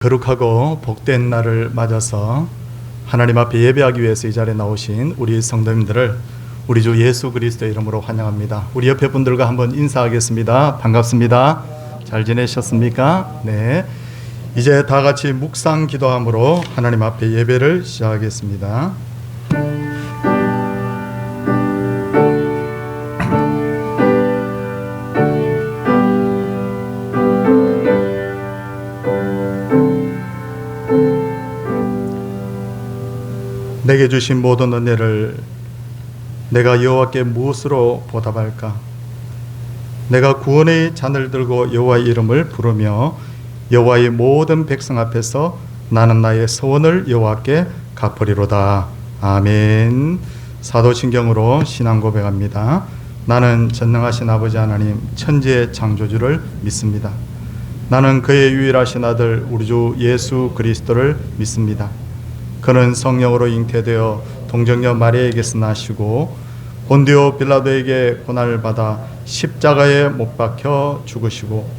거룩하고 복된 날을 맞아서 하나님 앞에 예배하기 위해서 이 자리에 나오신 우리 성도님들을 우리 주 예수 그리스도의 이름으로 환영합니다. 우리 옆에 분들과 한번 인사하겠습니다. 반갑습니다. 잘 지내셨습니까? 네. 이제 다 같이 묵상 기도함으로 하나님 앞에 예배를 시작하겠습니다. 내게 주신 모든 은혜를 내가 여호와께 무엇으로 보답할까? 내가 구원의 잔을 들고 여호와의 이름을 부르며 여호와의 모든 백성 앞에서 나는 나의 소원을 여호와께 갚으리로다. 아멘. 사도신경으로 신앙 고백합니다. 나는 전능하신 아버지 하나님 천지의 창조주를 믿습니다. 나는 그의 유일하신 아들 우리 주 예수 그리스도를 믿습니다. 그는 성령으로 잉태되어 동정녀 마리아에게서 나시고 본디오 빌라도에게 고난을 받아 십자가에 못 박혀 죽으시고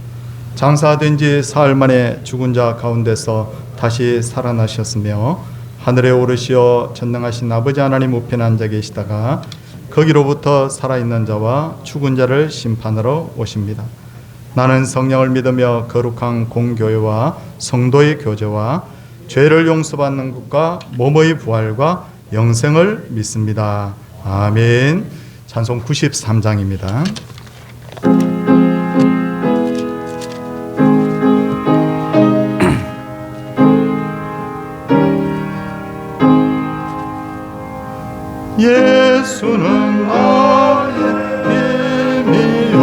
장사된 지 사흘 만에 죽은 자 가운데서 다시 살아나셨으며 하늘에 오르시어 전능하신 아버지 하나님 우편에 앉아 계시다가 거기로부터 살아있는 자와 죽은 자를 심판하러 오십니다. 나는 성령을 믿으며 거룩한 공교회와 성도의 교제와 죄를 용서받는 것과 몸의 부활과 영생을 믿습니다. 아멘. 찬송 93장입니다. 예수는 나의 힘이요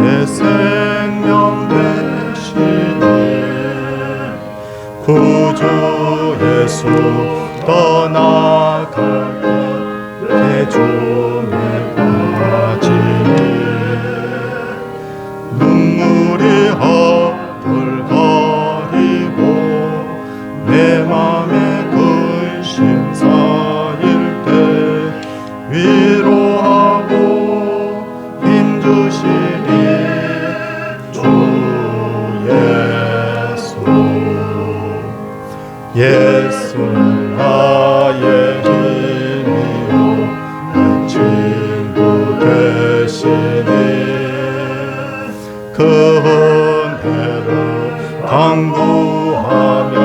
내 생명 되시니 구주 예수 떠나갈 때 대중에 빠지니 눈물이 앞을 가리고 내 맘에 근심 쌓일 때 위로하고 힘주시니 주 예수는 나의 힘이요 내 친구 되시니 그 은혜를 당부하며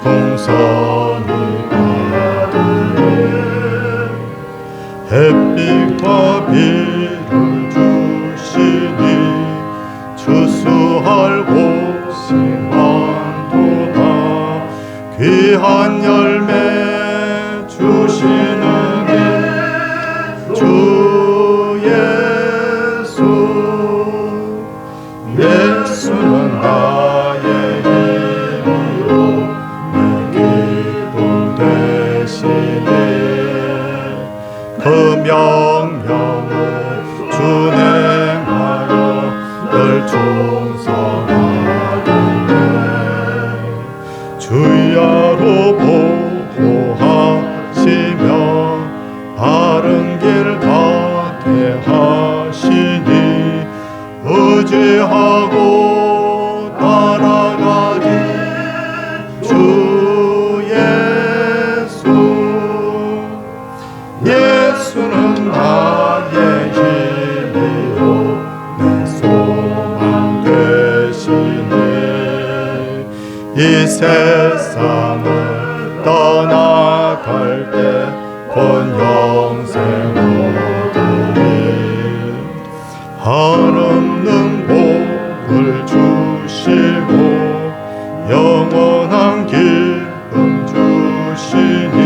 풍성히 받으니 햇빛과 비를 주시니 추수할 곳이 많도다. 귀한 열매 주시는 주 예수 예수는 나의 힘이요 내 기쁨 되시니 그 명령을 준행하여 늘 충성하리네 주야로 보호하시며 바른 길 가게 하시니 의지하고 따라가리 주 예수 예수는 나의 힘이요 내 소망 되시니 이 세상을 떠나갈 때 본 영생 얻으리 한없는 복을 주시고 영원한 기쁨 주시니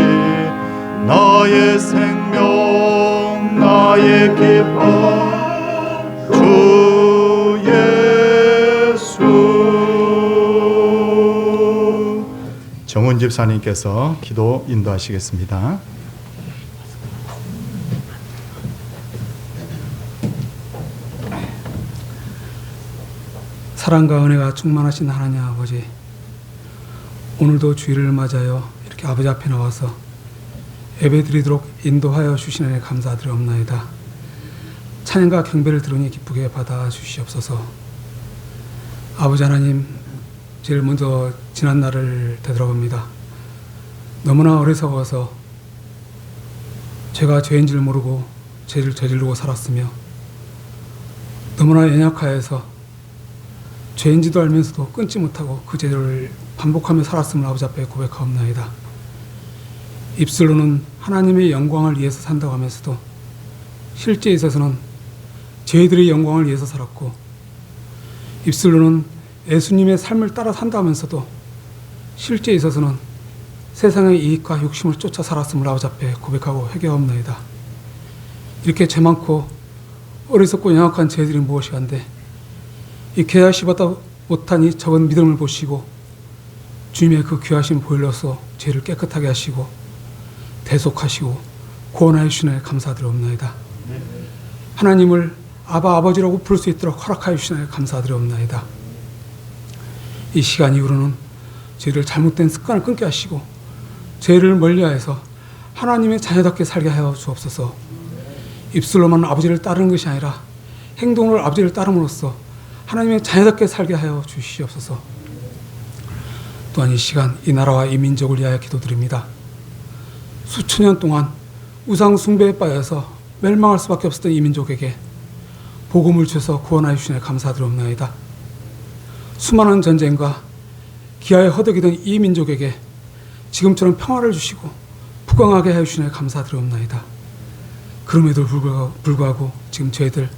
나의 생명 나의 기쁨 주 예수. 정훈 집사님께서 기도 인도하시겠습니다. 사랑과 은혜가 충만하신 하나님 아버지, 오늘도 주일을 맞아요 이렇게 아버지 앞에 나와서 예배드리도록 인도하여 주신 은혜 감사드리옵나이다. 찬양과 경배를 들으니 기쁘게 받아 주시옵소서. 아버지 하나님, 제일 먼저 지난 날을 되돌아봅니다. 너무나 어리석어서 제가 죄인 줄 모르고 죄를 저지르고 살았으며 너무나 연약하여서 죄인지도 알면서도 끊지 못하고 그 죄를 반복하며 살았음을 아버지 앞에 고백하옵나이다. 입술로는 하나님의 영광을 위해서 산다고 하면서도 실제에 있어서는 죄인들의 영광을 위해서 살았고, 입술로는 예수님의 삶을 따라 산다 하면서도 실제에 있어서는 세상의 이익과 욕심을 쫓아 살았음을 아버지 앞에 고백하고 회개하옵나이다. 이렇게 죄 많고 어리석고 연약한 죄들이 무엇이간데 이 귀하시보다 못한 이 적은 믿음을 보시고 주님의 그 귀하신 보혈로서 죄를 깨끗하게 하시고 대속하시고 구원하여 주시나에 감사드리옵나이다. 하나님을 아버지라고 부를 수 있도록 허락하여 주시나에 감사드리옵나이다. 이 시간 이후로는 죄를 잘못된 습관을 끊게 하시고 죄를 멀리하여서 하나님의 자녀답게 살게 하여 주옵소서. 입술로만 아버지를 따르는 것이 아니라 행동으로 아버지를 따름으로써 하나님의 자녀답게 살게 하여 주시옵소서. 또한 이 시간 이 나라와 이 민족을 위하여 기도드립니다. 수천 년 동안 우상 숭배에 빠져서 멸망할 수밖에 없었던 이 민족에게 복음을 주셔서 구원하여 주시네 감사드리옵나이다. 수많은 전쟁과 기아에 허덕이던 이 민족에게 지금처럼 평화를 주시고 부강하게 하여 주시네 감사드리옵나이다. 그럼에도 불구하고 지금 저희들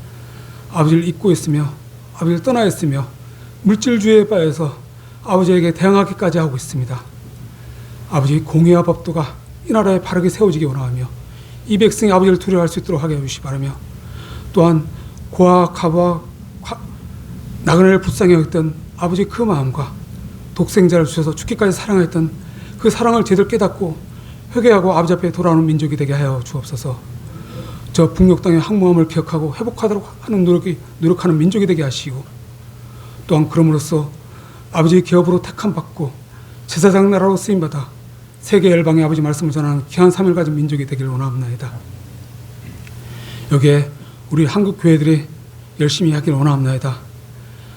아버지를 잊고 있으며 아버지를 떠나 있으며 물질주의에 빠져서 아버지에게 대항하기까지 하고 있습니다. 아버지 공의와 법도가 이 나라에 바르게 세워지기 원하며 이 백성이 아버지를 두려워할 수 있도록 하게 해주시 바라며, 또한 고아 가부와 나그네를 불쌍히 여겼던 아버지 그 마음과 독생자를 주셔서 죽기까지 사랑했던 그 사랑을 제대로 깨닫고 회개하고 아버지 앞에 돌아오는 민족이 되게 하여 주옵소서. 저 북녘 땅의 항모함을 기억하고 회복하도록 하는 노력하는 민족이 되게 하시고, 또한 그럼으로써 아버지의 기업으로 택함 받고 제사장 나라로 쓰임받아 세계 열방의 아버지 말씀을 전하는 귀한 삶을 가진 민족이 되기를 원합니다. 여기에 우리 한국 교회들이 열심히 하기를 원합니다.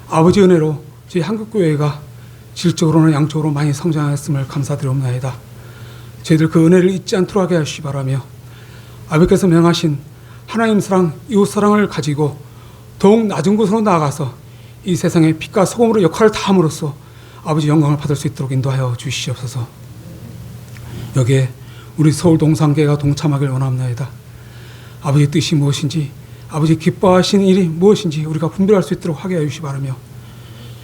아버지 은혜로 저희 한국 교회가 질적으로는 양적으로 많이 성장하였음을 감사드리옵나이다. 저희들 그 은혜를 잊지 않도록 하게 하시기 바라며, 아버지께서 명하신 하나님 사랑, 이웃 사랑을 가지고 더욱 낮은 곳으로 나아가서 이 세상에 빛과 소금으로 역할을 다함으로써 아버지 영광을 받을 수 있도록 인도하여 주시옵소서. 여기에 우리 서울 동산교회가 동참하길 원합니다. 아버지 뜻이 무엇인지, 아버지 기뻐하시는 일이 무엇인지 우리가 분별할 수 있도록 하게 해주시 바라며,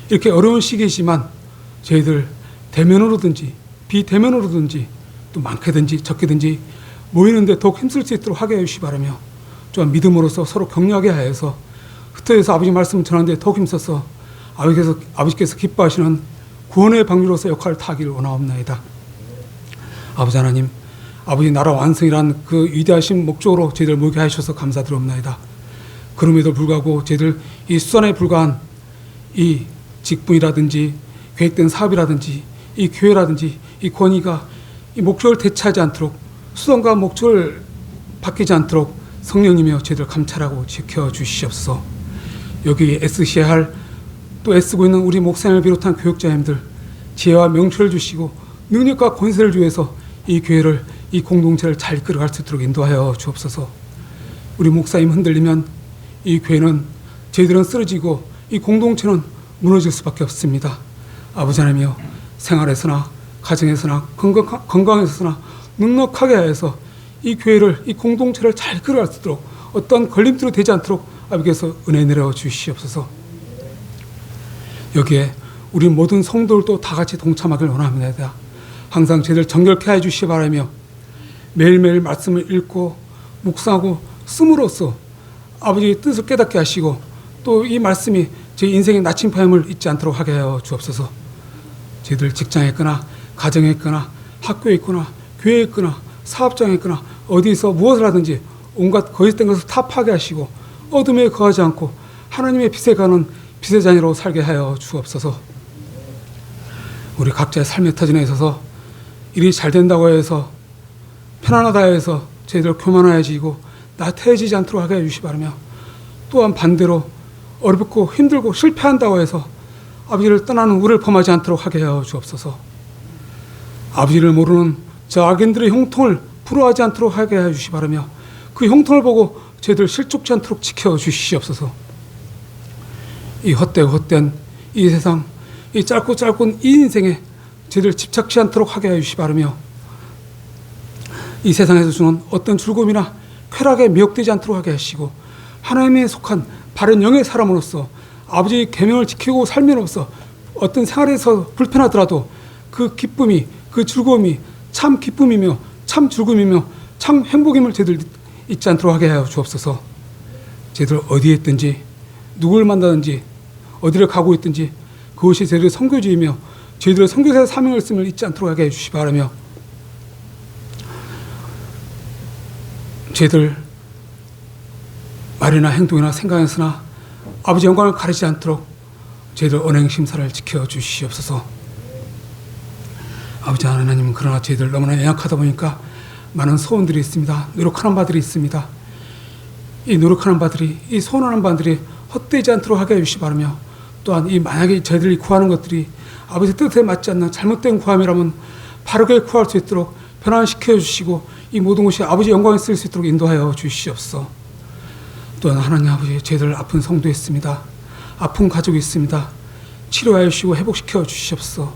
이렇게 어려운 시기이지만 저희들 대면으로든지 비대면으로든지 또 많게든지 적게든지 모이는데 더욱 힘쓸 수 있도록 하게 해주시 바라며, 또한 믿음으로서 서로 격려하게 하여서 흩어져서 아버지 말씀 전하는데 더욱 힘써서 아버지께서 기뻐하시는 구원의 방주로서 역할을 타기를 원하옵나이다. 아버지 하나님, 아버지 나라 완성이란 그 위대하신 목적으로 저희들 모이게 하셔서 감사드리옵나이다. 그럼에도 불구하고 저희들 이 수단에 불과한 이 직분이라든지 계획된 사업이라든지 이 교회라든지 이 권위가 이 목적을 대체하지 않도록, 수단과 목적을 바뀌지 않도록 성령님이여 저희들 감찰하고 지켜주시옵소서. 여기 애쓰셔야 할, 또 애쓰고 있는 우리 목사님을 비롯한 교육자님들 지혜와 명철을 주시고 능력과 권세를 주어서 이 교회를, 이 공동체를 잘 이끌어갈 수 있도록 인도하여 주옵소서. 우리 목사님 흔들리면 이 교회는, 저희들은 쓰러지고 이 공동체는 무너질 수밖에 없습니다. 아버지 하나님이여, 생활에서나 가정에서나 건강에서나 넉넉하게 하여서 이 교회를, 이 공동체를 잘 이끌어갈 수 있도록 어떠한 걸림돌이 되지 않도록 아버지께서 은혜 내려 주시옵소서. 여기에 우리 모든 성도들도 다 같이 동참하길 원합니다. 항상 저희들 정결케 해주시기 바라며, 매일매일 말씀을 읽고 묵상하고 씀으로써 아버지의 뜻을 깨닫게 하시고, 또 이 말씀이 저희 인생의 나침판임을 잊지 않도록 하게 하여 주옵소서. 저희들 직장에 있거나 가정에 있거나 학교에 있거나 교회에 있거나 사업장에 있거나 어디서 무엇을 하든지 온갖 거짓된 것을 다 파괴하시고 어둠에 거하지 않고 하나님의 빛에 가는 빛의 자녀로 살게 하여 주옵소서. 우리 각자의 삶의 터전에 있어서 일이 잘 된다고 해서, 편안하다 해서 저희들 교만해지고 나태해지지 않도록 하게 해주시 바라며, 또한 반대로 어렵고 힘들고 실패한다고 해서 아버지를 떠나는 우를 범하지 않도록 하게 하여 주옵소서. 아버지를 모르는 저 악인들의 형통을 부러워하지 않도록 하게 하여 주시 바라며 그 형통을 보고 저희들 실족지 않도록 지켜 주시옵소서. 이 헛된 이 세상, 이 짧고 이 인생에 저희들 집착지 않도록 하게 하여 주시 바라며 이 세상에서 주는 어떤 즐거움이나 쾌락에 미혹되지 않도록 하게 하시고 하나님에 속한 바른 영의 사람으로서 아버지의 계명을 지키고 삶으로써 어떤 생활에서 불편하더라도 그 기쁨이, 그 즐거움이 참 기쁨이며 참 즐거움이며 참 행복임을 저희들 잊지 않도록 하게 하여 주옵소서. 저희들 어디에 있든지 누구를 만나든지 어디를 가고 있든지 그것이 저희들의 선교지이며 저희들의 선교사의 사명을 쓰임을 잊지 않도록 하게 해주시 바라며 저희들 말이나 행동이나 생각에서나 아버지 영광을 가리지 않도록 저희들 언행심사를 지켜주시옵소서. 아버지 하나님, 그러나 저희들 너무나 연약하다 보니까 많은 소원들이 있습니다. 노력하는 바들이 있습니다. 이 노력하는 바들이, 이 소원하는 바들이 헛되지 않도록 하게 해주시 바라며 또한 이 만약에 저희들이 구하는 것들이 아버지 뜻에 맞지 않는 잘못된 구함이라면 바르게 구할 수 있도록 변화시켜 주시고 이 모든 것이 아버지 영광에 쓰일 수 있도록 인도하여 주시옵소서. 또한 하나님 아버지, 저희들 아픈 성도 있습니다. 아픈 가족이 있습니다. 치료하여 주시고 회복시켜 주시옵소서.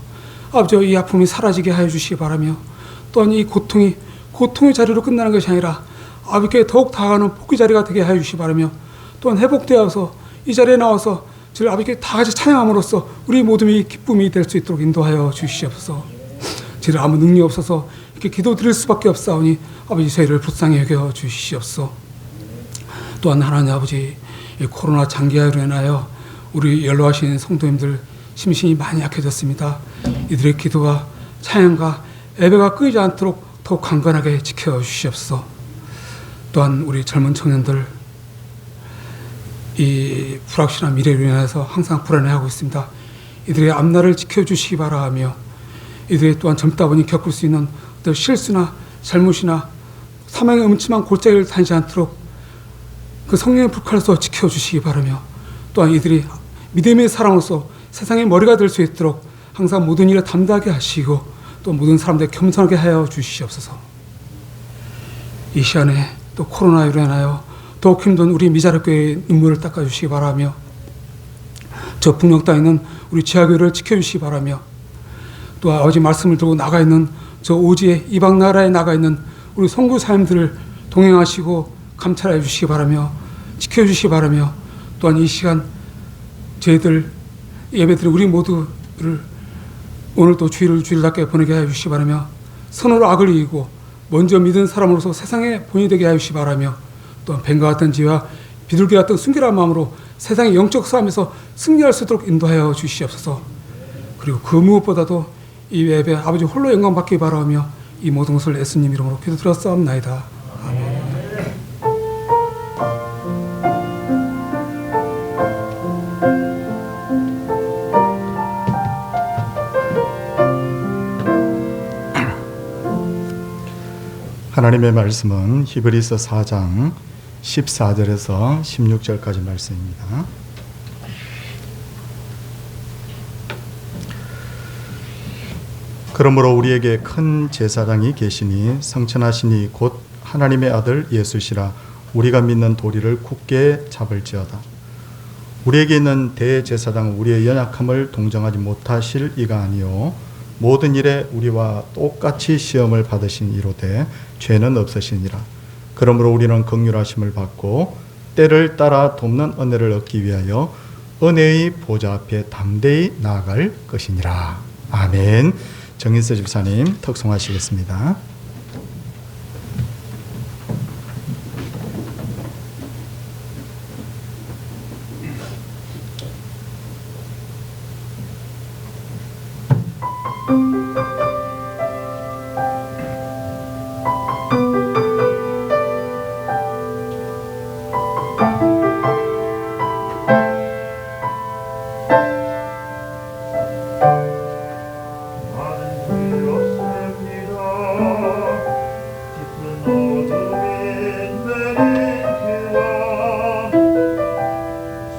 아버지, 이 아픔이 사라지게 하여 주시기 바라며 또한 이 고통의 자리로 끝나는 것이 아니라 아버지께 더욱 다가가는 복의 자리가 되게 하여 주시기 바라며 또한 회복되어서 이 자리에 나와서 저희 아버지께 다 같이 찬양함으로써 우리 모두의 기쁨이 될 수 있도록 인도하여 주시옵소서. 저희들 아무 능력 없어서 이렇게 기도 드릴 수밖에 없사오니 아버지 저희를 불쌍히 여겨 주시옵소서. 또한 하나님 아버지, 이 코로나 장기화로 인하여 우리 연로하신 성도님들 심신이 많이 약해졌습니다. 이들의 기도가 찬양과 예배가 끊이지 않도록 더욱 강건하게 지켜주시옵소서. 또한 우리 젊은 청년들 이 불확실한 미래로 인해서 항상 불안해하고 있습니다. 이들의 앞날을 지켜주시기 바라며 이들이 또한 젊다 보니 겪을 수 있는 어떤 실수나 잘못이나 사망의 음침한 골짜기를 다니지 않도록 그 성령의 불칼로서 지켜주시기 바라며 또한 이들이 믿음의 사람으로서 세상의 머리가 될 수 있도록 항상 모든 일을 담당하게 하시고 또 모든 사람들 겸손하게 하여 주시옵소서. 이 시간에 또 코로나로 인하여 더욱 힘든 우리 미자립교회의 눈물을 닦아주시기 바라며 저 북녘 땅에 있는 우리 지하교회를 지켜주시기 바라며 또 아버지 말씀을 들고 나가 있는 저 오지의 이방 나라에 나가 있는 우리 선교사님들을 동행하시고 감찰해 주시기 바라며 지켜주시기 바라며 또한 이 시간 저희들 예배드린 우리 모두를 오늘도 주일답게 보내게 하여 주시기 바라며 선으로 악을 이기고 먼저 믿은 사람으로서 세상에 본이 되게 하여 주시기 바라며 또한 뱀과 같은 지와 비둘기 같은 순결한 마음으로 세상의 영적 싸움에서 승리할 수 있도록 인도하여 주시옵소서. 그리고 그 무엇보다도 이 예배 아버지 홀로 영광 받기 바라며 이 모든 것을 예수님 이름으로 기도드렸사옵나이다. 아멘. 하나님의 말씀은 히브리서 4장 14절에서 16절까지 말씀입니다. 그러므로 우리에게 큰 제사장이 계시니 성천하시니 곧 하나님의 아들 예수시라. 우리가 믿는 도리를 굳게 잡을지어다. 우리에게 있는 대제사장은 우리의 연약함을 동정하지 못하실 이가 아니요 모든 일에 우리와 똑같이 시험을 받으신 이로되 죄는 없으시니라. 그러므로 우리는 긍휼하심을 받고 때를 따라 돕는 은혜를 얻기 위하여 은혜의 보좌 앞에 담대히 나아갈 것이니라. 아멘. 정인서 집사님 특송하시겠습니다.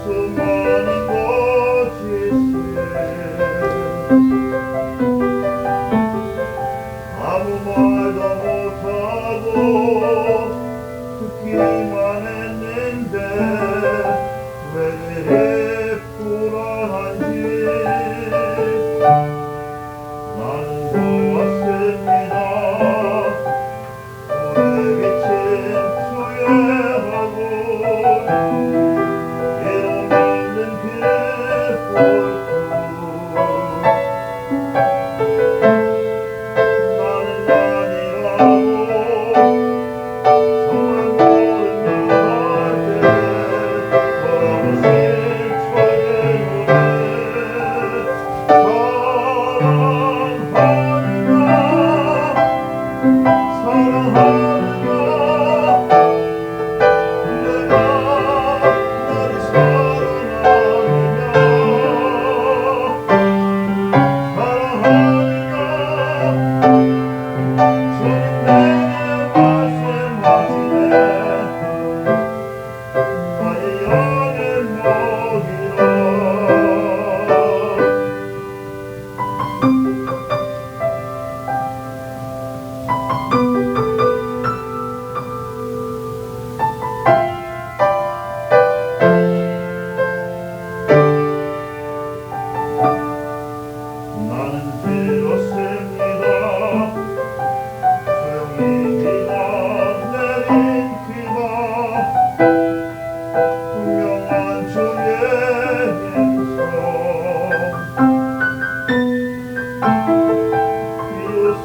수많은 거짓을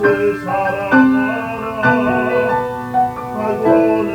그것을 사랑하라 하고는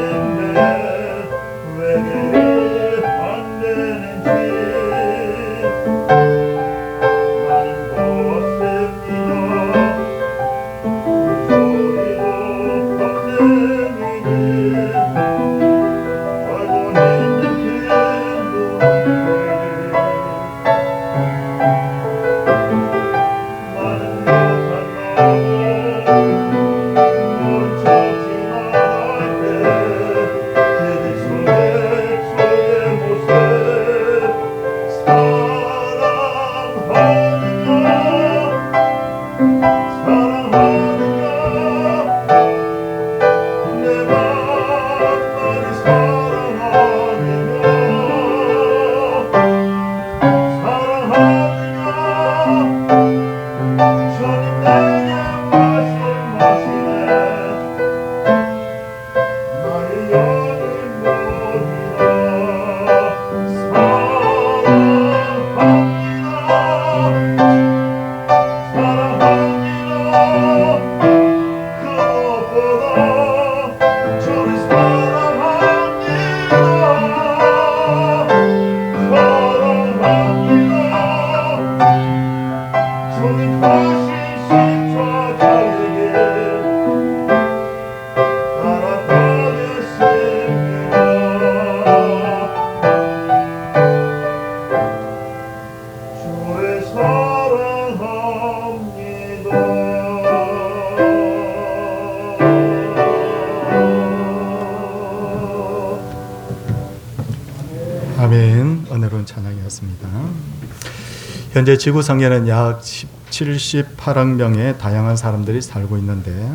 있는데 왜 그리 안 되는지 나는 걷습니다. 소리도 없는 이들 알고 있는 아멘. 은혜로운 찬양이었습니다. 현재 지구상에는 약 78억 명의 다양한 사람들이 살고 있는데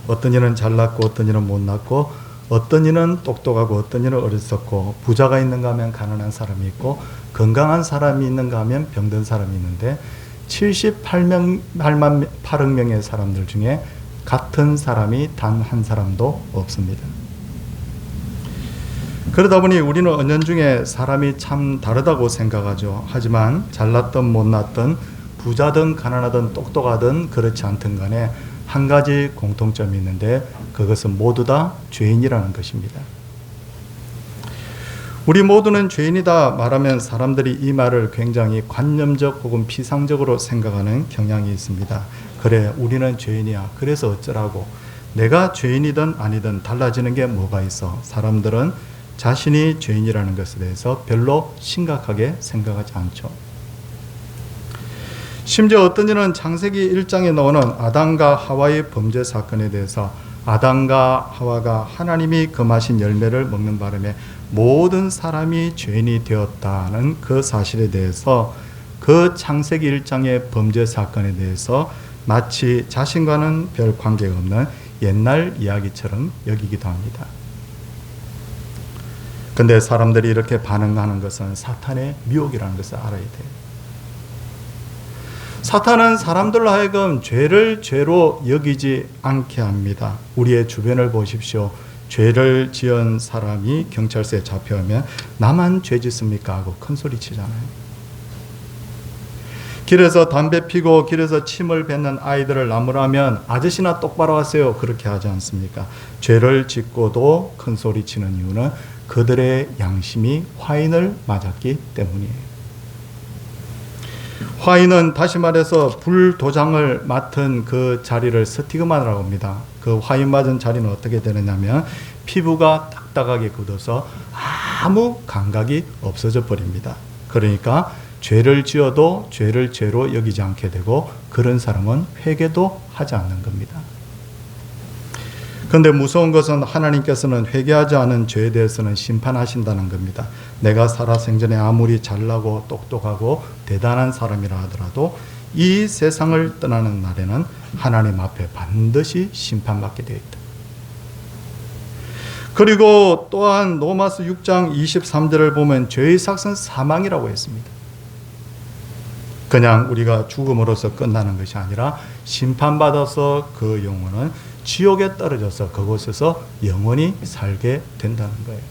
어떤 이는 잘났고 어떤 이는 못났고 어떤 이는 똑똑하고 어떤 이는 어리석고 부자가 있는가 하면 가난한 사람이 있고 건강한 사람이 있는가 하면 병든 사람이 있는데 8억 명의 사람들 중에 같은 사람이 단 한 사람도 없습니다. 그러다 보니 우리는 은연중에 사람이 참 다르다고 생각하죠. 하지만 잘났든 못났든 부자든 가난하든 똑똑하든 그렇지 않든 간에 한 가지 공통점이 있는데 그것은 모두 다 죄인이라는 것입니다. 우리 모두는 죄인이다 말하면 사람들이 이 말을 굉장히 관념적 혹은 피상적으로 생각하는 경향이 있습니다. 그래, 우리는 죄인이야. 그래서 어쩌라고. 내가 죄인이든 아니든 달라지는 게 뭐가 있어. 사람들은 자신이 죄인이라는 것에 대해서 별로 심각하게 생각하지 않죠. 심지어 어떤 이는 창세기 1장에 나오는 아담과 하와의 범죄 사건에 대해서 아담과 하와가 하나님이 금하신 열매를 먹는 바람에 모든 사람이 죄인이 되었다는 그 사실에 대해서 그 창세기 1장의 범죄 사건에 대해서 마치 자신과는 별 관계가 없는 옛날 이야기처럼 여기기도 합니다. 근데 사람들이 이렇게 반응하는 것은 사탄의 미혹이라는 것을 알아야 돼요. 사탄은 사람들로 하여금 죄를 죄로 여기지 않게 합니다. 우리의 주변을 보십시오. 죄를 지은 사람이 경찰서에 잡혀오면 나만 죄 짓습니까? 하고 큰 소리 치잖아요. 길에서 담배 피고 길에서 침을 뱉는 아이들을 나무라면 아저씨나 똑바로 하세요. 그렇게 하지 않습니까? 죄를 짓고도 큰 소리 치는 이유는 그들의 양심이 화인을 맞았기 때문이에요. 화인은 다시 말해서 불도장을 맡은 그 자리를 스티그마라고 합니다. 그 화인 맞은 자리는 어떻게 되느냐면 피부가 딱딱하게 굳어서 아무 감각이 없어져 버립니다. 그러니까 죄를 지어도 죄를 죄로 여기지 않게 되고 그런 사람은 회개도 하지 않는 겁니다. 그런데 무서운 것은 하나님께서는 회개하지 않은 죄에 대해서는 심판하신다는 겁니다. 내가 살아생전에 아무리 잘나고 똑똑하고 대단한 사람이라 하더라도 이 세상을 떠나는 날에는 하나님 앞에 반드시 심판받게 되어 있다. 그리고 또한 로마서 6장 23절을 보면 죄의 삭은 사망이라고 했습니다. 그냥 우리가 죽음으로써 끝나는 것이 아니라 심판받아서 그 영혼은 지옥에 떨어져서 그곳에서 영원히 살게 된다는 거예요.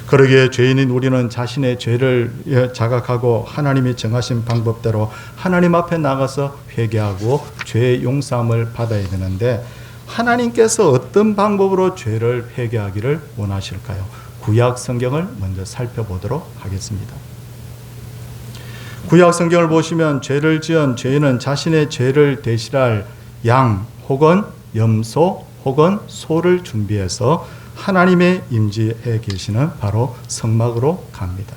그러기에 죄인인 우리는 자신의 죄를 자각하고 하나님이 정하신 방법대로 하나님 앞에 나가서 회개하고 죄의 용서함을 받아야 되는데, 하나님께서 어떤 방법으로 죄를 회개하기를 원하실까요? 구약 성경을 먼저 살펴보도록 하겠습니다. 구약 성경을 보시면 죄를 지은 죄인은 자신의 죄를 대신할 양 혹은 염소 혹은 소를 준비해서 하나님의 임재해 계시는 바로 성막으로 갑니다.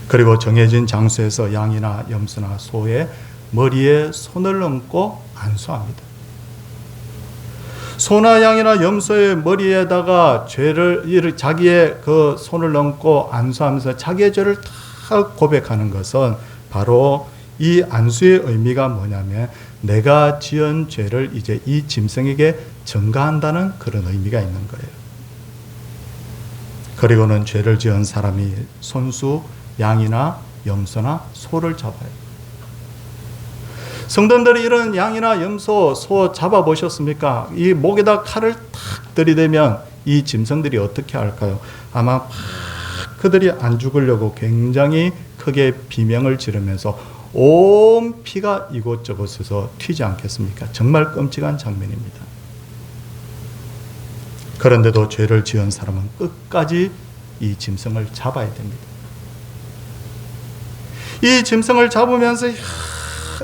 그리고 정해진 장소에서 양이나 염소나 소의 머리에 손을 얹고 안수합니다. 소나 양이나 염소의 머리에다가 자기의 그 손을 얹고 안수하면서 자기의 죄를 다 고백하는 것은 바로 이 안수의 의미가 뭐냐면 내가 지은 죄를 이제 이 짐승에게 전가한다는 그런 의미가 있는 거예요. 그리고는 죄를 지은 사람이 손수 양이나 염소나 소를 잡아요. 성도들이 이런 양이나 염소, 소 잡아보셨습니까? 이 목에다 칼을 탁 들이대면 이 짐승들이 어떻게 할까요? 아마 막 그들이 안 죽으려고 굉장히 크게 비명을 지르면서 온 피가 이곳저곳에서 튀지 않겠습니까? 정말 끔찍한 장면입니다. 그런데도 죄를 지은 사람은 끝까지 이 짐승을 잡아야 됩니다. 이 짐승을 잡으면서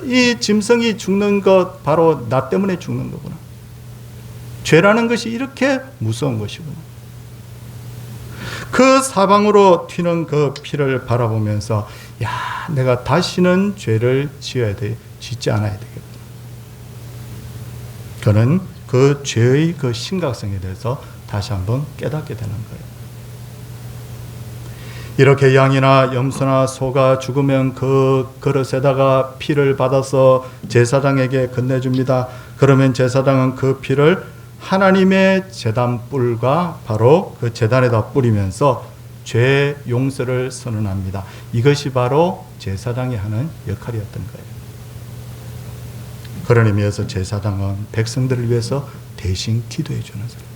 이 짐승이 죽는 것 바로 나 때문에 죽는 거구나. 죄라는 것이 이렇게 무서운 것이구나. 그 사방으로 튀는 그 피를 바라보면서 내가 다시는 죄를 짓지 않아야 되겠구나. 그는 그 죄의 그 심각성에 대해서 다시 한번 깨닫게 되는 거예요. 이렇게 양이나 염소나 소가 죽으면 그 그릇에다가 피를 받아서 제사장에게 건네줍니다. 그러면 제사장은 그 피를 하나님의 제단 뿔과 바로 그 제단에다 뿌리면서 죄 용서를 선언합니다. 이것이 바로 제사장이 하는 역할이었던 거예요. 그런 의미에서 제사장은 백성들을 위해서 대신 기도해 주는 사람.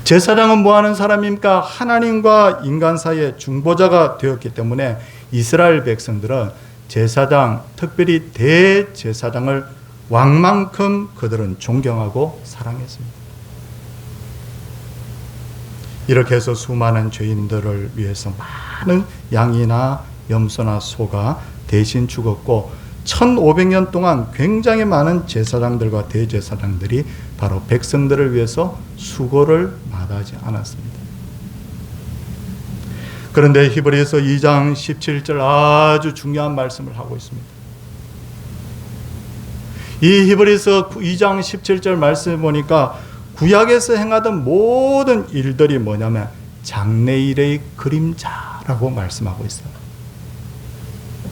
제사장은 뭐 하는 사람입니까? 하나님과 인간 사이의 중보자가 되었기 때문에 이스라엘 백성들은 제사장, 특별히 대제사장을 왕만큼 그들은 존경하고 사랑했습니다. 이렇게 해서 수많은 죄인들을 위해서 많은 양이나 염소나 소가 대신 죽었고 1500년 동안 굉장히 많은 제사장들과 대제사장들이 바로 백성들을 위해서 수고를 마다하지 않았습니다. 그런데 히브리서 2장 17절 아주 중요한 말씀을 하고 있습니다. 이 히브리서 2장 17절 말씀을 보니까 구약에서 행하던 모든 일들이 뭐냐면 장래일의 그림자라고 말씀하고 있어요.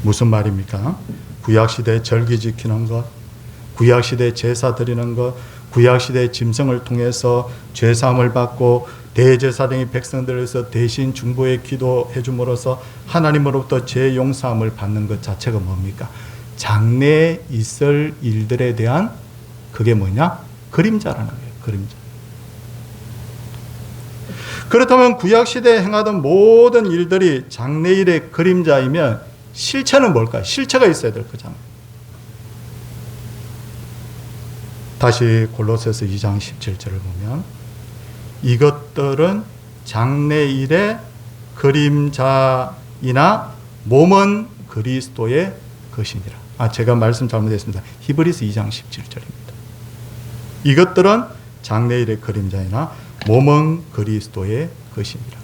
무슨 말입니까? 구약시대 절기 지키는 것, 구약시대 제사 드리는 것, 구약시대 짐승을 통해서 죄사함을 받고 대제사장이 백성들을 위해서 대신 중보의 기도해 줌으로써 하나님으로부터 죄 용서함을 받는 것 자체가 뭡니까? 장래에 있을 일들에 대한 그게 뭐냐? 그림자라는 거예요. 그림자. 그렇다면 구약시대에 행하던 모든 일들이 장래일의 그림자이면 실체는 뭘까요? 실체가 있어야 될 거잖아요. 다시 골로새서 2장 17절을 보면 이것들은 장래일의 그림자이나 몸은 그리스도의 것이니라. 제가 말씀 잘못했습니다. 히브리서 2장 17절입니다. 이것들은 장래일의 그림자이나 몸은 그리스도의 것이니라.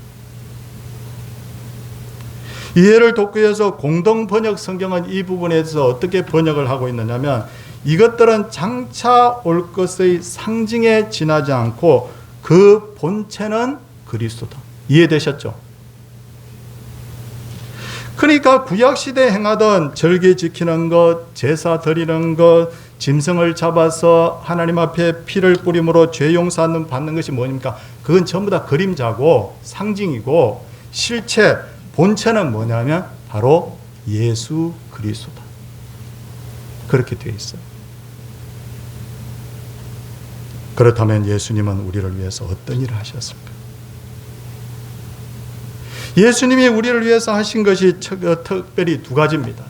이해를 돕기 위해서 공동 번역 성경은 이 부분에서 어떻게 번역을 하고 있느냐면 이것들은 장차 올 것의 상징에 지나지 않고 그 본체는 그리스도다. 이해되셨죠? 그러니까 구약시대에 행하던 절기 지키는 것, 제사 드리는 것, 짐승을 잡아서 하나님 앞에 피를 뿌림으로 죄 용서 받는 것이 뭐입니까? 그건 전부 다 그림자고 상징이고 실체, 본체는 뭐냐면 바로 예수 그리스도다. 그렇게 되어 있어요. 그렇다면 예수님은 우리를 위해서 어떤 일을 하셨을까? 예수님이 우리를 위해서 하신 것이 특별히 두 가지입니다.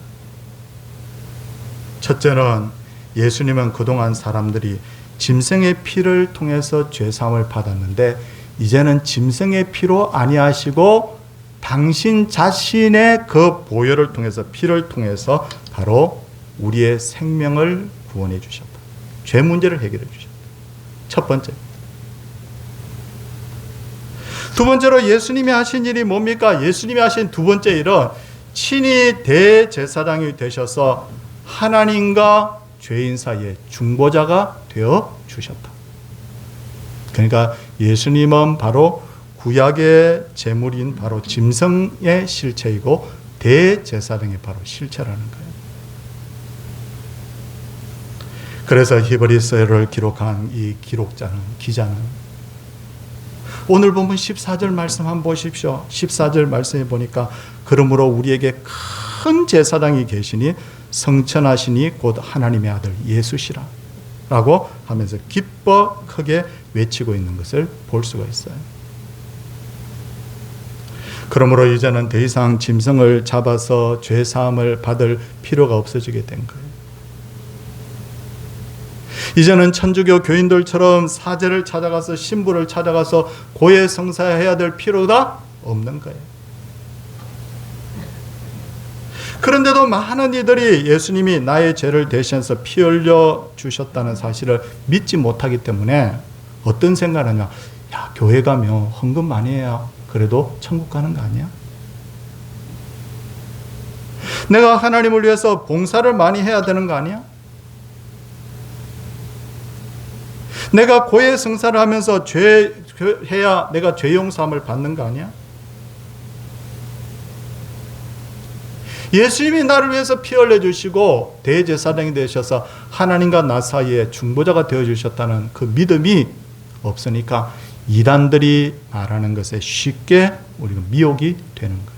첫째는 예수님은 그동안 사람들이 짐승의 피를 통해서 죄사함을 받았는데 이제는 짐승의 피로 아니하시고 당신 자신의 그 보혈을 통해서, 피를 통해서 바로 우리의 생명을 구원해 주셨다. 죄 문제를 해결해 주셨다. 첫 번째. 두 번째로 예수님이 하신 일이 뭡니까? 예수님이 하신 두 번째 일은 친히 대제사장이 되셔서 하나님과 죄인 사이에 중보자가 되어 주셨다. 그러니까 예수님은 바로 구약의 제물인 바로 짐승의 실체이고 대제사장이 바로 실체라는 거예요. 그래서 히브리서를 기록한 이 기자는 오늘 본문 14절 말씀 한번 보십시오. 14절 말씀에 보니까 그러므로 우리에게 큰 제사장이 계시니 성천하시니 곧 하나님의 아들 예수시라 라고 하면서 기뻐 크게 외치고 있는 것을 볼 수가 있어요. 그러므로 이제는 더 이상 짐승을 잡아서 죄사함을 받을 필요가 없어지게 된 거예요. 이제는 천주교 교인들처럼 사제를 찾아가서 신부를 찾아가서 고해 성사해야 될 필요가 없는 거예요. 그런데도 많은 이들이 예수님이 나의 죄를 대신해서 피 흘려 주셨다는 사실을 믿지 못하기 때문에 어떤 생각을 하냐. 야, 교회 가면 헌금 많이 해야 그래도 천국 가는 거 아니야? 내가 하나님을 위해서 봉사를 많이 해야 되는 거 아니야? 내가 고해 성사를 하면서 해야 내가 죄 용서함을 받는 거 아니야? 예수님이 나를 위해서 피 흘려 주시고 대제사장이 되셔서 하나님과 나 사이에 중보자가 되어 주셨다는 그 믿음이 없으니까 이단들이 말하는 것에 쉽게 우리가 미혹이 되는 거예요.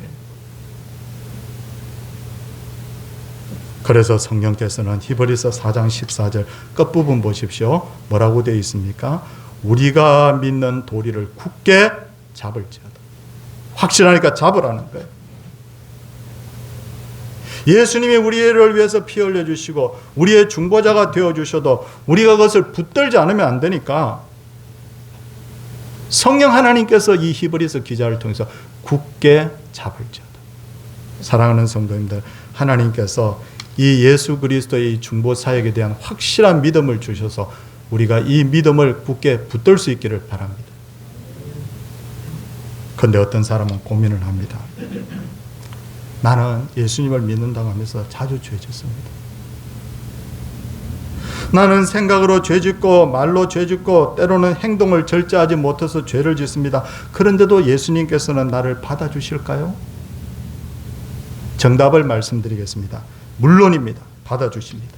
그래서 성경께서는 히브리서 4장 14절 끝부분 보십시오. 뭐라고 되어 있습니까? 우리가 믿는 도리를 굳게 잡을지어다. 확실하니까 잡으라는 거예요. 예수님이 우리를 위해서 피 흘려 주시고 우리의 중보자가 되어 주셔도 우리가 그것을 붙들지 않으면 안 되니까 성령 하나님께서 이 히브리서 기자를 통해서 굳게 잡을지어다. 사랑하는 성도님들, 하나님께서 이 예수 그리스도의 중보 사역에 대한 확실한 믿음을 주셔서 우리가 이 믿음을 굳게 붙들 수 있기를 바랍니다. 그런데 어떤 사람은 고민을 합니다. 나는 예수님을 믿는다고 하면서 자주 죄 짓습니다. 나는 생각으로 죄 짓고 말로 죄 짓고 때로는 행동을 절제하지 못해서 죄를 짓습니다. 그런데도 예수님께서는 나를 받아주실까요? 정답을 말씀드리겠습니다. 물론입니다. 받아주십니다.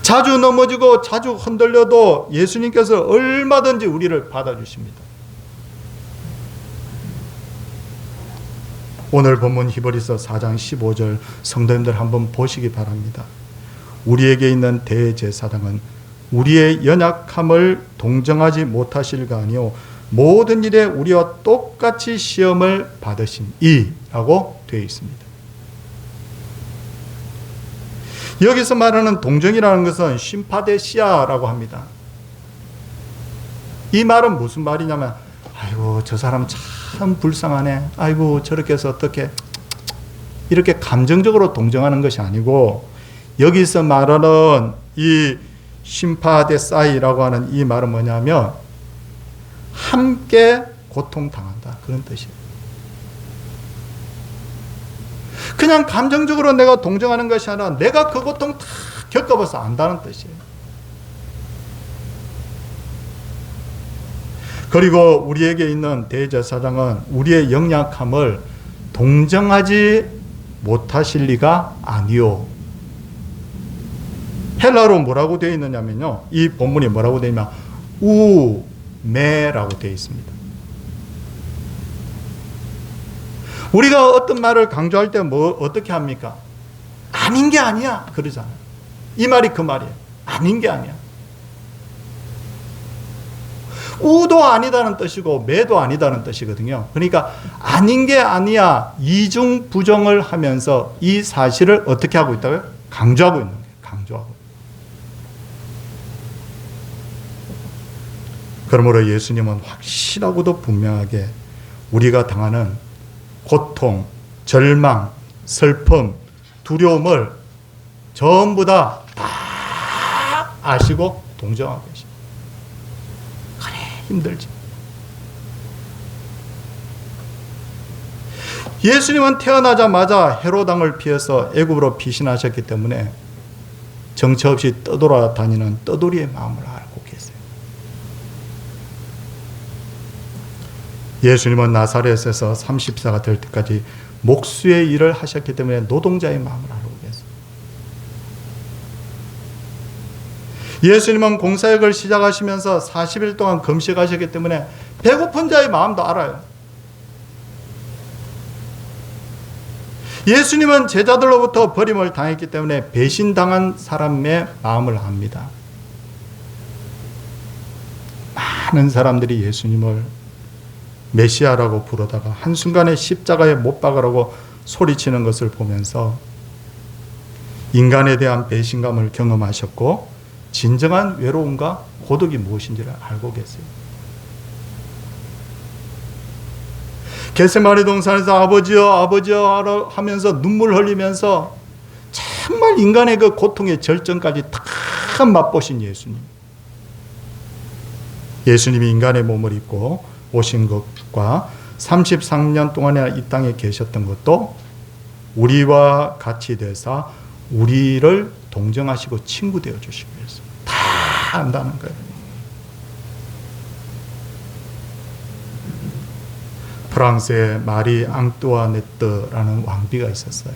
자주 넘어지고 자주 흔들려도 예수님께서 얼마든지 우리를 받아주십니다. 오늘 본문 히브리서 4장 15절 성도님들 한번 보시기 바랍니다. 우리에게 있는 대제사장은 우리의 연약함을 동정하지 못하실가 아니요 모든 일에 우리와 똑같이 시험을 받으신 이라고 되어 있습니다. 여기서 말하는 동정이라는 것은 심파데시아라고 합니다. 이 말은 무슨 말이냐면 아이고 저 사람 참 불쌍하네. 아이고 저렇게 해서 어떻게 이렇게 감정적으로 동정하는 것이 아니고 여기서 말하는 이 심파데사이라고 하는 이 말은 뭐냐면 함께 고통당한다 그런 뜻이에요. 그냥 감정적으로 내가 동정하는 것이 아니라 내가 그 고통 다 겪어봐서 안다는 뜻이에요. 그리고 우리에게 있는 대제사장은 우리의 연약함을 동정하지 못하실 리가 아니요. 헬라어로 뭐라고 되어 있느냐면요. 이 본문이 뭐라고 되어 있냐면 우메라고 되어 있습니다. 우리가 어떤 말을 강조할 때 어떻게 합니까? 아닌 게 아니야 그러잖아요. 이 말이 그 말이에요. 아닌 게 아니야. 우도 아니다는 뜻이고 매도 아니다는 뜻이거든요. 그러니까 아닌 게 아니야 이중 부정을 하면서 이 사실을 어떻게 하고 있다고요? 강조하고 있는 거예요. 강조하고. 그러므로 예수님은 확실하고도 분명하게 우리가 당하는 고통, 절망, 슬픔, 두려움을 전부 다 아시고 동정하고 계십니다. 그래 힘들지. 예수님은 태어나자마자 헤롯 왕을 피해서 애굽으로 피신하셨기 때문에 정처 없이 떠돌아다니는 떠돌이의 마음을 알고 계세요. 예수님은 나사렛에서 30세가 될 때까지 목수의 일을 하셨기 때문에 노동자의 마음을 알고 계세요. 예수님은 공사역을 시작하시면서 40일 동안 금식하셨기 때문에 배고픈 자의 마음도 알아요. 예수님은 제자들로부터 버림을 당했기 때문에 배신당한 사람의 마음을 압니다. 많은 사람들이 예수님을 메시아라고 부르다가 한순간에 십자가에 못 박으라고 소리치는 것을 보면서 인간에 대한 배신감을 경험하셨고 진정한 외로움과 고독이 무엇인지를 알고 계세요. 겟세마네 동산에서 아버지여 아버지여 하면서 눈물 흘리면서 정말 인간의 그 고통의 절정까지 다 맛보신 예수님. 예수님이 인간의 몸을 입고 오신 것과 33년 동안에 이 땅에 계셨던 것도 우리와 같이 되사 우리를 동정하시고 친구 되어 주시기 위해서 다 안다는 거예요. 프랑스에 마리 앙뚜아네트라는 왕비가 있었어요.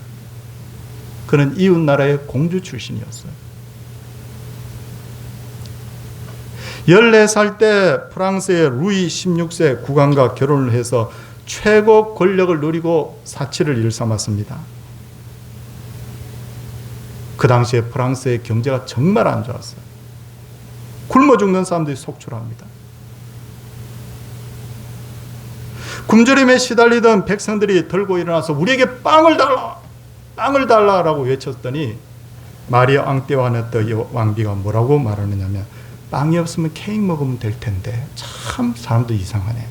그는 이웃나라의 공주 출신이었어요. 14살 때 프랑스의 루이 16세 국왕과 결혼을 해서 최고 권력을 누리고 사치를 일삼았습니다. 그 당시에 프랑스의 경제가 정말 안 좋았어요. 굶어 죽는 사람들이 속출합니다. 굶주림에 시달리던 백성들이 들고 일어나서 우리에게 빵을 달라! 빵을 달라라고 외쳤더니 마리아 앙띠와네트 왕비가 뭐라고 말하느냐면 빵이 없으면 케이크 먹으면 될 텐데 참 사람도 이상하네.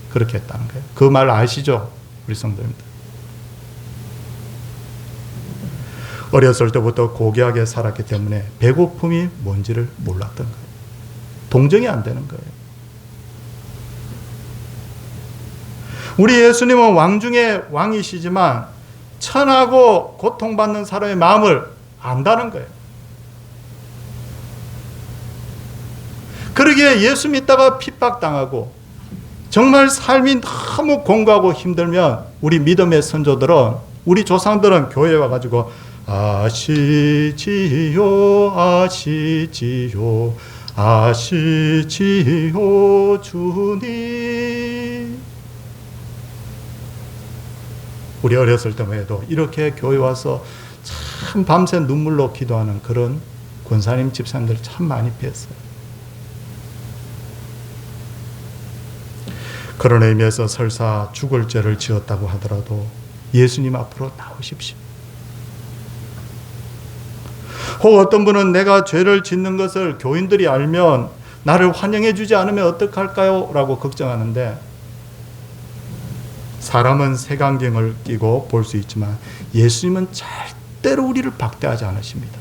그렇게 했다는 거예요. 그 말 아시죠? 우리 성도님들. 어렸을 때부터 고귀하게 살았기 때문에 배고픔이 뭔지를 몰랐던 거예요. 동정이 안 되는 거예요. 우리 예수님은 왕 중에 왕이시지만 천하고 고통받는 사람의 마음을 안다는 거예요. 그러기에 예수 믿다가 핍박당하고 정말 삶이 너무 공고하고 힘들면 우리 믿음의 선조들은 우리 조상들은 교회에 와가지고 아시지요 아시지요 아시지요 주님. 우리 어렸을 때만 해도 이렇게 교회 와서 참 밤새 눈물로 기도하는 그런 권사님 집사님들 참 많이 뵀어요. 그런 의미에서 설사 죽을 죄를 지었다고 하더라도 예수님 앞으로 나오십시오. 혹 어떤 분은 내가 죄를 짓는 것을 교인들이 알면 나를 환영해 주지 않으면 어떡할까요? 라고 걱정하는데 사람은 색안경을 끼고 볼 수 있지만 예수님은 절대로 우리를 박대하지 않으십니다.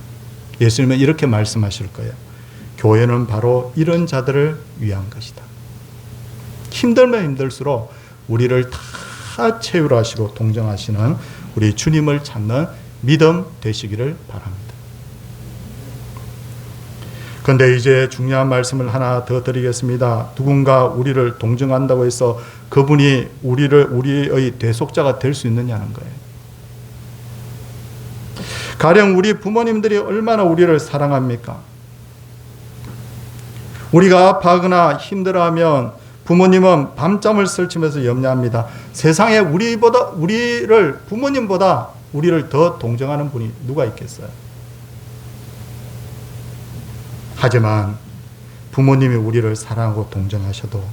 예수님은 이렇게 말씀하실 거예요. 교회는 바로 이런 자들을 위한 것이다. 힘들면 힘들수록 우리를 다 채울하시고 동정하시는 우리 주님을 찾는 믿음 되시기를 바랍니다. 그런데 이제 중요한 말씀을 하나 더 드리겠습니다. 누군가 우리를 동정한다고 해서 그분이 우리의 대속자가 될 수 있느냐는 거예요. 가령 우리 부모님들이 얼마나 우리를 사랑합니까? 우리가 아파하거나 힘들어하면 부모님은 밤잠을 설치면서 염려합니다. 세상에 부모님보다 우리를 더 동정하는 분이 누가 있겠어요? 하지만 부모님이 우리를 사랑하고 동정하셔도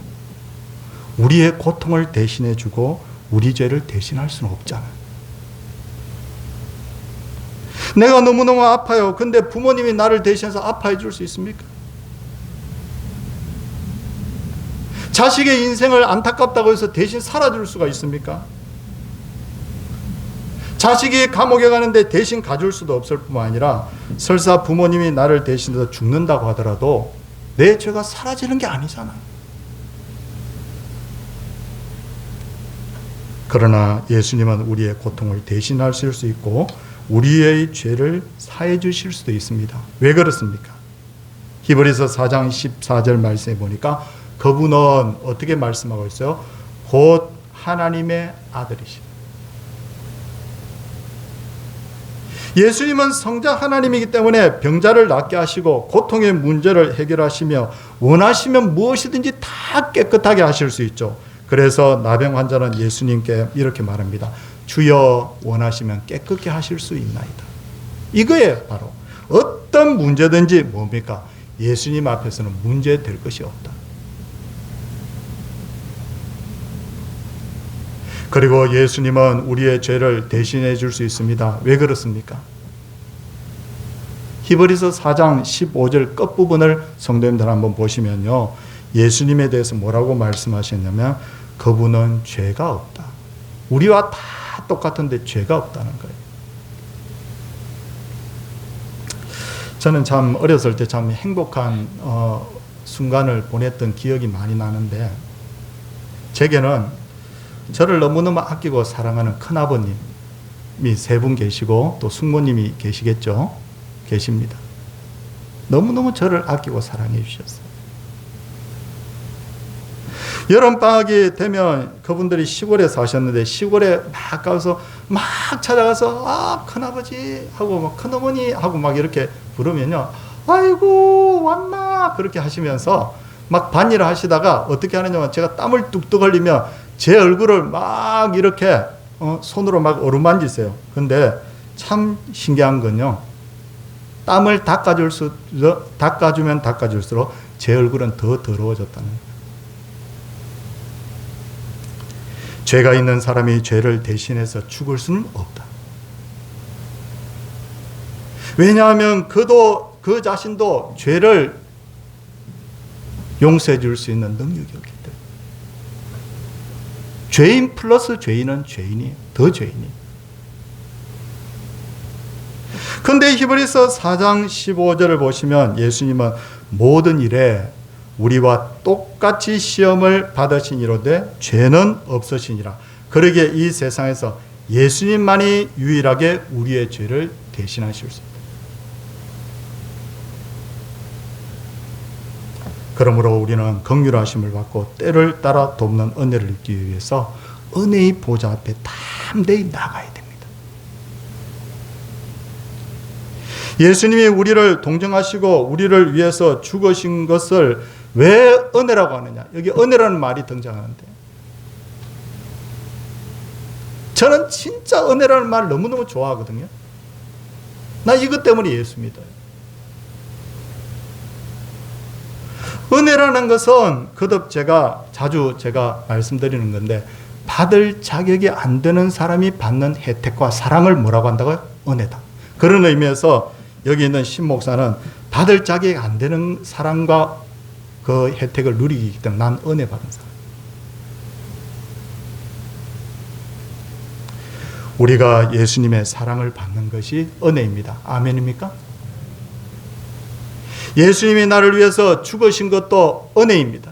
우리의 고통을 대신해 주고 우리 죄를 대신할 수는 없잖아요. 내가 너무너무 아파요. 근데 부모님이 나를 대신해서 아파해 줄 수 있습니까? 자식의 인생을 안타깝다고 해서 대신 살아줄 수가 있습니까? 자식이 감옥에 가는데 대신 가줄 수도 없을 뿐만 아니라 설사 부모님이 나를 대신해서 죽는다고 하더라도 내 죄가 사라지는 게 아니잖아. 그러나 예수님은 우리의 고통을 대신하실 수 있고 우리의 죄를 사해 주실 수도 있습니다. 왜 그렇습니까? 히브리서 4장 14절 말씀에 보니까 그분은 어떻게 말씀하고 있어요? 곧 하나님의 아들이시다. 예수님은 성자 하나님이기 때문에 병자를 낫게 하시고 고통의 문제를 해결하시며 원하시면 무엇이든지 다 깨끗하게 하실 수 있죠. 그래서 나병 환자는 예수님께 이렇게 말합니다. 주여 원하시면 깨끗게 하실 수 있나이다. 이거예요. 바로 어떤 문제든지 뭡니까? 예수님 앞에서는 문제될 것이 없다. 그리고 예수님은 우리의 죄를 대신해 줄 수 있습니다. 왜 그렇습니까? 히브리서 4장 15절 끝부분을 성도님들 한번 보시면요. 예수님에 대해서 뭐라고 말씀하셨냐면 그분은 죄가 없다. 우리와 다 똑같은데 죄가 없다는 거예요. 저는 참 어렸을 때 참 행복한 순간을 보냈던 기억이 많이 나는데 제게는 저를 너무너무 아끼고 사랑하는 큰아버님이 세 분 계시고 또 숙모님이 계시겠죠. 계십니다. 너무너무 저를 아끼고 사랑해 주셨어요. 여름방학이 되면 그분들이 시골에 사셨는데 시골에 막 가서 막 찾아가서 큰아버지 하고 막 큰어머니 하고 막 이렇게 부르면요. 아이고 왔나 그렇게 하시면서 막 반일을 하시다가 어떻게 하느냐면 제가 땀을 뚝뚝 흘리며 제 얼굴을 막 이렇게 손으로 막 어루만지세요. 근데 참 신기한 건요. 땀을 닦아주면 닦아줄수록 제 얼굴은 더 더러워졌다는 거예요. 죄가 있는 사람이 죄를 대신해서 죽을 수는 없다. 왜냐하면 그 자신도 죄를 용서해 줄 수 있는 능력이 없기 때문에. 죄인 플러스 죄인은 죄인이에요. 더 죄인이에요. 근데 히브리서 4장 15절을 보시면 예수님은 모든 일에 우리와 똑같이 시험을 받으시니로되 죄는 없으시니라. 그러기에 이 세상에서 예수님만이 유일하게 우리의 죄를 대신하실 수 있다. 그러므로 우리는 긍휼하심을 받고 때를 따라 돕는 은혜를 입기 위해서 은혜의 보좌 앞에 담대히 나가야 됩니다. 예수님이 우리를 동정하시고 우리를 위해서 죽으신 것을 왜 은혜라고 하느냐? 여기 은혜라는 말이 등장하는데 저는 진짜 은혜라는 말을 너무너무 좋아하거든요. 나 이것 때문에 예수 믿어요. 은혜라는 것은 거듭 자주 제가 말씀드리는 건데 받을 자격이 안 되는 사람이 받는 혜택과 사랑을 뭐라고 한다고요? 은혜다. 그런 의미에서 여기 있는 신 목사는 받을 자격이 안 되는 사랑과 그 혜택을 누리기 때문에 난 은혜 받은 사람. 우리가 예수님의 사랑을 받는 것이 은혜입니다. 아멘입니까? 예수님이 나를 위해서 죽으신 것도 은혜입니다.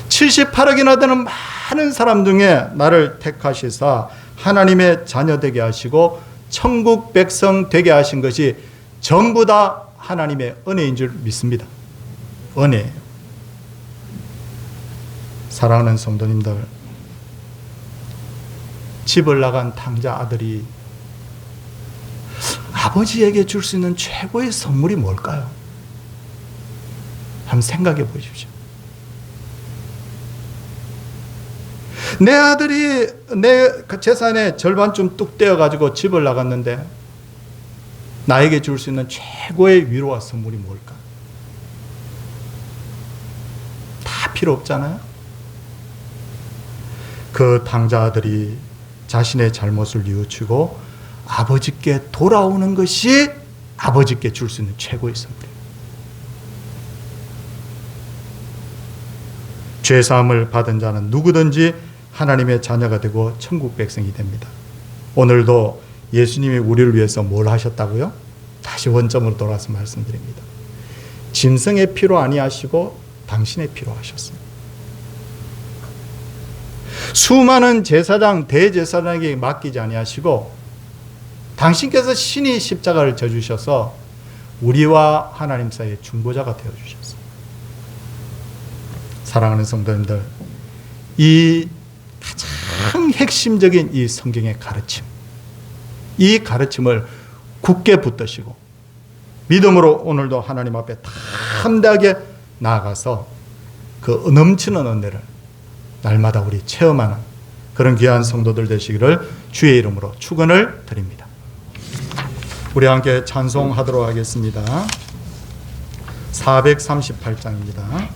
78억이나 되는 많은 사람 중에 나를 택하시사 하나님의 자녀 되게 하시고 천국 백성 되게 하신 것이 전부 다 하나님의 은혜인 줄 믿습니다. 은혜예요. 사랑하는 성도님들, 집을 나간 탕자 아들이 아버지에게 줄 수 있는 최고의 선물이 뭘까요? 한번 생각해 보십시오. 내 아들이 내 재산의 절반쯤 뚝 떼어가지고 집을 나갔는데 나에게 줄 수 있는 최고의 위로와 선물이 뭘까? 필요 없잖아요. 그 당자들이 자신의 잘못을 뉘우치고 아버지께 돌아오는 것이 아버지께 줄 수 있는 최고의 선물이에요. 죄사함을 받은 자는 누구든지 하나님의 자녀가 되고 천국 백성이 됩니다. 오늘도 예수님이 우리를 위해서 뭘 하셨다고요? 다시 원점으로 돌아서 말씀드립니다. 짐승의 피로 아니하시고 당신의 피로 하셨습니다. 수많은 제사장, 대제사장에게 맡기지 아니하시고 당신께서 신이 십자가를 져주셔서 우리와 하나님 사이의 중보자가 되어주셨어요. 사랑하는 성도님들, 이 가장 핵심적인 이 성경의 가르침, 이 가르침을 굳게 붙드시고 믿음으로 오늘도 하나님 앞에 담대하게 나아가서 그 넘치는 은혜를 날마다 우리 체험하는 그런 귀한 성도들 되시기를 주의 이름으로 축원을 드립니다. 우리 함께 찬송하도록 하겠습니다. 438장입니다.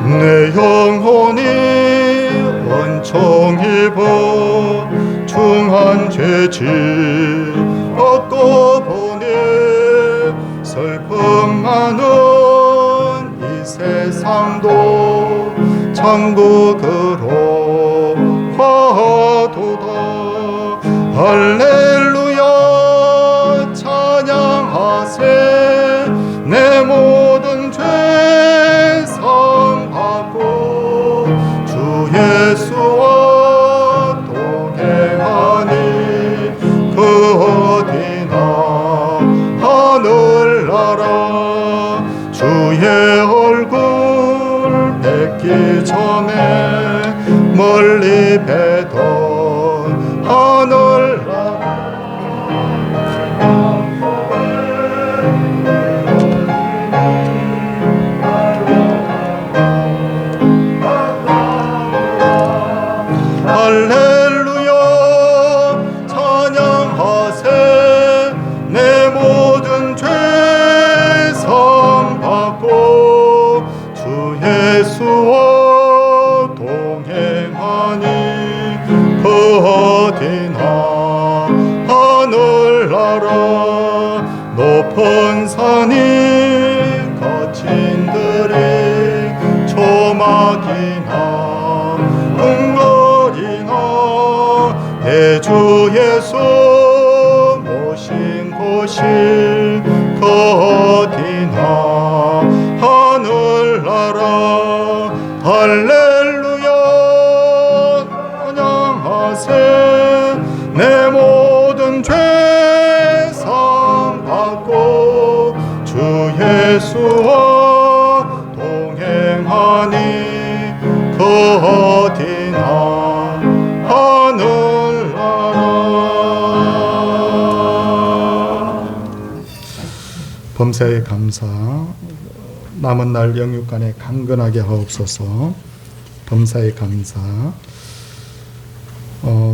내 영혼이 원청 입어 중한 죄지 얻고 보니 슬픔 많은 이 세상도 천국으로 화도다. 할렐루야 찬양하세. 내 모든 죄 사함받고 주 예수와 동행하니 그 어디나 하늘나라. 주의 얼굴 뵙기 전에 멀리 뵈던 하늘나라. 할렐루야 찬양하세. 내 모든 죄 사함받고 주 예수와 동행하니 그 어디나 하늘나라. 높은 산이 거친 들이 조막이나 내 주 예수 모신 곳이 그 어디나 하늘나라. 할렐루야 찬양하세. 내 모든 죄 사함받고 주 예수와 동행하니 그 어디나 범사에 감사. 남은 날 영육간에 강건하게 하옵소서. 범사에 감사.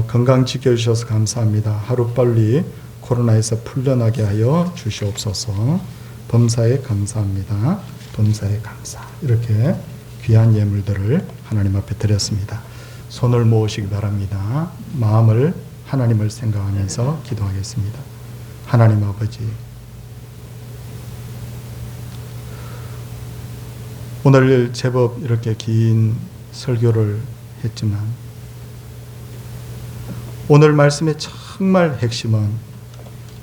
건강 지켜주셔서 감사합니다. 하루빨리 코로나에서 풀려나게 하여 주시옵소서. 범사에 감사합니다. 범사에 감사. 이렇게 귀한 예물들을 하나님 앞에 드렸습니다. 손을 모으시기 바랍니다. 마음을 하나님을 생각하면서 기도하겠습니다. 하나님 아버지, 오늘 제법 이렇게 긴 설교를 했지만 오늘 말씀의 정말 핵심은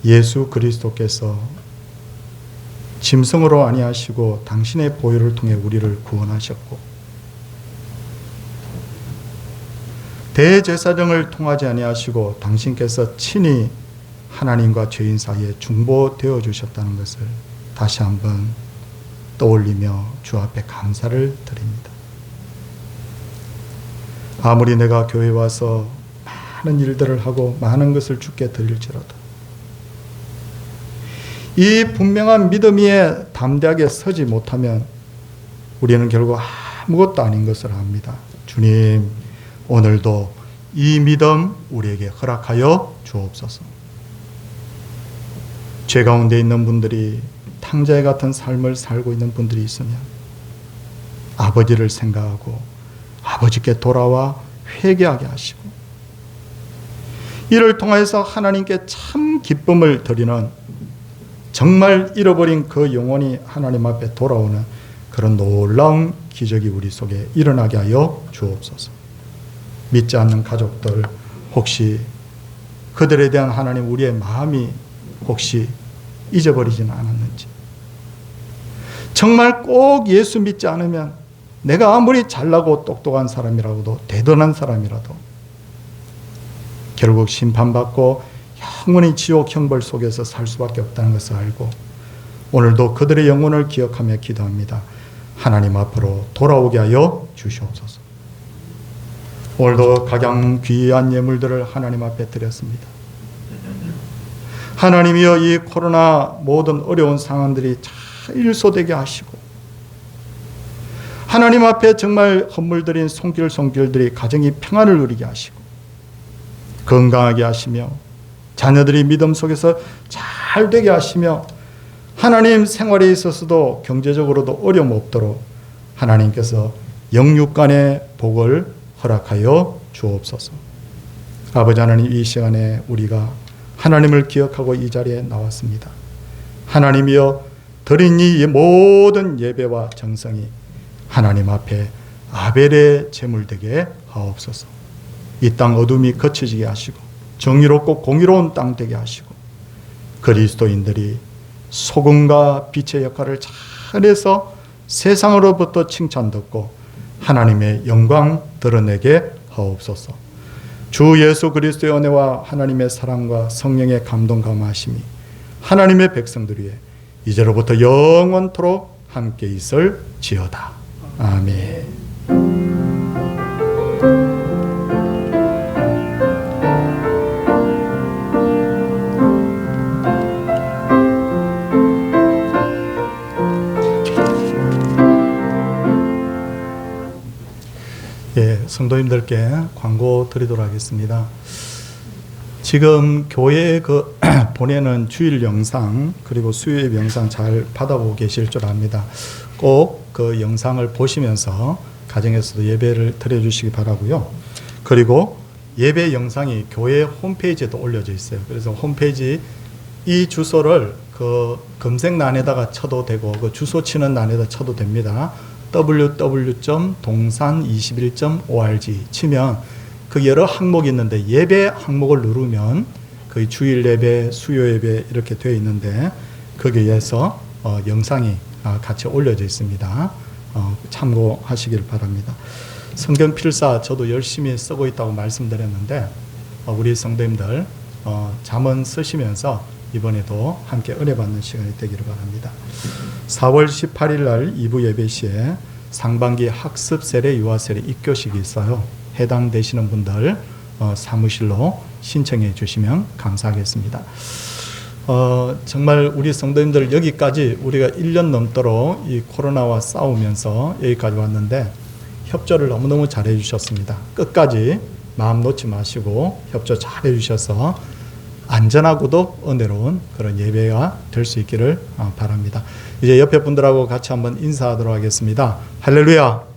예수 그리스도께서 짐승으로 아니하시고 당신의 보혈을 통해 우리를 구원하셨고 대제사장을 통하지 아니하시고 당신께서 친히 하나님과 죄인 사이에 중보되어 주셨다는 것을 다시 한번 떠올리며 주 앞에 감사를 드립니다. 아무리 내가 교회에 와서 많은 일들을 하고 많은 것을 주께 드릴지라도 이 분명한 믿음 위에 담대하게 서지 못하면 우리는 결국 아무것도 아닌 것을 압니다. 주님, 오늘도 이 믿음 우리에게 허락하여 주옵소서. 죄 가운데 있는 분들이 탕자에 같은 삶을 살고 있는 분들이 있으면 아버지를 생각하고 아버지께 돌아와 회개하게 하시고, 이를 통해서 하나님께 참 기쁨을 드리는, 정말 잃어버린 그 영혼이 하나님 앞에 돌아오는 그런 놀라운 기적이 우리 속에 일어나게 하여 주옵소서. 믿지 않는 가족들, 혹시 그들에 대한 하나님 우리의 마음이 혹시 잊어버리지는 않았는지, 정말 꼭 예수 믿지 않으면 내가 아무리 잘나고 똑똑한 사람이라고도, 대단한 사람이라도 결국 심판받고 영원히 지옥 형벌 속에서 살 수밖에 없다는 것을 알고, 오늘도 그들의 영혼을 기억하며 기도합니다. 하나님 앞으로 돌아오게 하여 주시옵소서. 오늘도 각양 귀한 예물들을 하나님 앞에 드렸습니다. 하나님이여, 이 코로나 모든 어려운 상황들이 잘 일소되게 하시고, 하나님 앞에 정말 헌물드린 손길들이 가정이 평안을 누리게 하시고, 건강하게 하시며, 자녀들이 믿음 속에서 잘 되게 하시며, 하나님 생활에 있어서도 경제적으로도 어려움 없도록 하나님께서 영육간의 복을 허락하여 주옵소서. 아버지 하나님, 이 시간에 우리가 하나님을 기억하고 이 자리에 나왔습니다. 하나님이여, 드린 이 모든 예배와 정성이 하나님 앞에 아벨의 제물되게 하옵소서. 이 땅 어둠이 거쳐지게 하시고, 정의롭고 공의로운 땅 되게 하시고, 그리스도인들이 소금과 빛의 역할을 잘해서 세상으로부터 칭찬 듣고 하나님의 영광 드러내게 하옵소서. 주 예수 그리스도의 은혜와 하나님의 사랑과 성령의 감동 감화하심이 하나님의 백성들 위해 이제로부터 영원토록 함께 있을지어다. 아멘. 성도님들께 광고 드리도록 하겠습니다. 지금 교회에 보내는 주일 영상 그리고 수요일 영상 잘 받아보고 계실 줄 압니다. 꼭 그 영상을 보시면서 가정에서도 예배를 드려주시기 바라고요. 그리고 예배 영상이 교회 홈페이지에도 올려져 있어요. 그래서 홈페이지 이 주소를 그 검색란에다가 쳐도 되고, 그 주소 치는 란에다 쳐도 됩니다. www.동산21.org 치면 그 여러 항목이 있는데, 예배 항목을 누르면 그 주일 예배, 수요 예배 이렇게 되어 있는데, 거기에서 영상이 같이 올려져 있습니다. 참고하시길 바랍니다. 성경 필사 저도 열심히 쓰고 있다고 말씀드렸는데, 우리 성도님들 잠언 쓰시면서 이번에도 함께 은혜 받는 시간이 되기를 바랍니다. 4월 18일 날 2부 예배 시에 상반기 학습 세례 유아 세례 입교식이 있어요. 해당되시는 분들 사무실로 신청해 주시면 감사하겠습니다. 정말 우리 성도님들 여기까지 우리가 1년 넘도록 이 코로나와 싸우면서 여기까지 왔는데 협조를 너무너무 잘해 주셨습니다. 끝까지 마음 놓지 마시고 협조 잘 해주셔서 안전하고도 은혜로운 그런 예배가 될 수 있기를 바랍니다. 이제 옆에 분들하고 같이 한번 인사하도록 하겠습니다. 할렐루야.